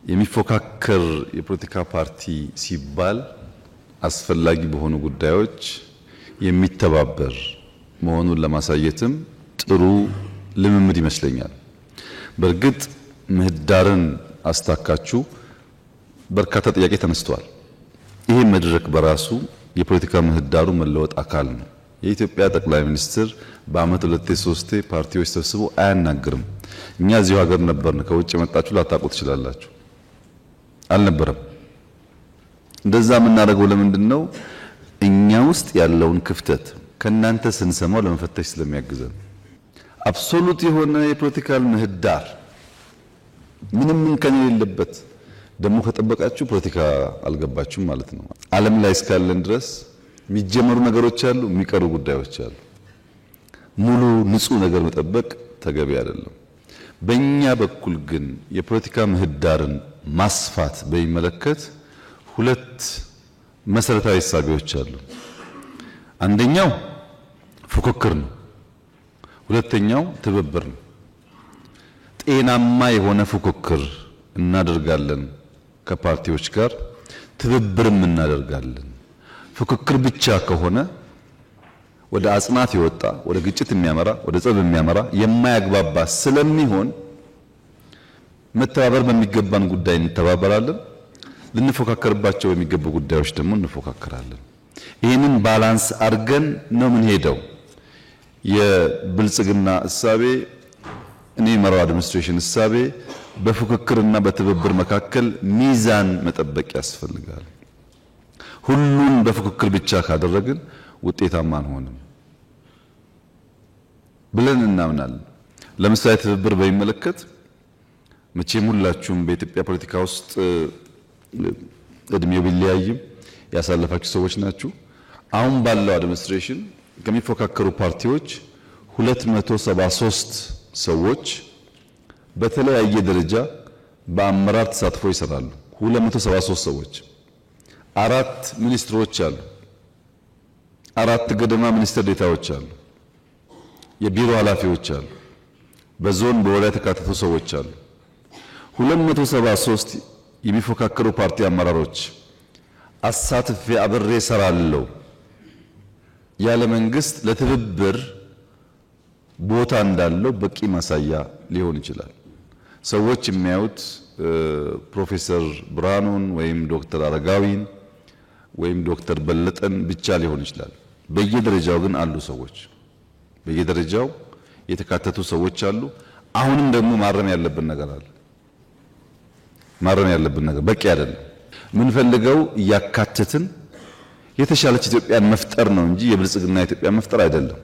የሚፎካከር የፖለቲካ ፓርቲ ሲባል አስፈላጊ በሆኑ ጉዳዮች የሚተባበር መሆኑን ለማሳየትም ጥሩ ልምምድ ይመስለኛል። በእርግጥ ምህዳርን አስታካችሁ በርካታ ጥያቄ ተነስተዋል። ይሄ መድረክ በራሱ የፖለቲካ ምህዳሩ መለወጥ አካል ነው። የኢትዮጵያ ጠቅላይ ሚኒስትር በአመት 2-3 ፓርቲዎች ተሰብስቦ አያናግርም። እኛ እዚሁ ሀገር ነበርን። ከውጭ መጣችሁ ላታውቁ ትችላላችሁ። አልነበረም። እንደዛ የምናደርገው ለምንድን ነው? እኛ ውስጥ ያለውን ክፍተት ከናንተ ስንሰማው ለመፈተሽ ስለሚያግዘን። አብሶሉት የሆነ የፖለቲካል ምህዳር ምንም እንከን የሌለበት ደግሞ ከጠበቃችሁ ፖለቲካ አልገባችሁም ማለት ነው። ዓለም ላይ እስካለን ድረስ የሚጀመሩ ነገሮች አሉ፣ የሚቀሩ ጉዳዮች አሉ። ሙሉ ንጹህ ነገር መጠበቅ ተገቢ አይደለም። በእኛ በኩል ግን የፖለቲካ ምህዳርን ማስፋት በሚመለከት ሁለት መሰረታዊ እሳቤዎች አሉ። አንደኛው ፉክክር ነው። ሁለተኛው ትብብር ነው። ጤናማ የሆነ ፉክክር እናደርጋለን ከፓርቲዎች ጋር፣ ትብብርም እናደርጋለን። ፉክክር ብቻ ከሆነ ወደ አጽናፍ የወጣ ወደ ግጭት የሚያመራ ወደ ጸብ የሚያመራ የማያግባባ ስለሚሆን መተባበር በሚገባን ጉዳይ እንተባበራለን፣ ልንፎካከርባቸው በሚገቡ ጉዳዮች ደግሞ እንፎካከራለን። ይህንን ባላንስ አድርገን ነው ምን ሄደው የብልጽግና እሳቤ እኔ መራው አድሚኒስትሬሽን እሳቤ በፉክክርና በትብብር መካከል ሚዛን መጠበቅ ያስፈልጋል። ሁሉን በፉክክር ብቻ ካደረግን ውጤታማ አንሆንም ብለን እናምናለን። ለምሳሌ ትብብር በሚመለከት መቼም ሁላችሁም በኢትዮጵያ ፖለቲካ ውስጥ እድሜው ቢለያይም ያሳለፋችሁ ሰዎች ናችሁ። አሁን ባለው አድሚኒስትሬሽን ከሚፎካከሩ ፓርቲዎች 273 ሰዎች በተለያየ ደረጃ በአመራር ተሳትፎ ይሰራሉ። 273 ሰዎች፣ 4 ሚኒስትሮች አሉ፣ 4 ገደማ ሚኒስትር ዴታዎች አሉ፣ የቢሮ ኃላፊዎች አሉ፣ በዞን በወረዳ የተካተቱ ሰዎች አሉ። 273 የሚፎካከሩ ፓርቲ አመራሮች አሳትፌ አብሬ እሰራለሁ ያለ መንግስት ለትብብር ቦታ እንዳለው በቂ ማሳያ ሊሆን ይችላል። ሰዎች የሚያዩት ፕሮፌሰር ብርሃኑን ወይም ዶክተር አረጋዊን ወይም ዶክተር በለጠን ብቻ ሊሆን ይችላል። በየደረጃው ግን አሉ ሰዎች፣ በየደረጃው የተካተቱ ሰዎች አሉ። አሁንም ደግሞ ማረም ያለብን ነገር አለ። ማረም ያለብን ነገር በቂ አይደለም። ምን ፈልገው እያካተትን የተሻለች ኢትዮጵያን መፍጠር ነው እንጂ የብልጽግና ኢትዮጵያ መፍጠር አይደለም።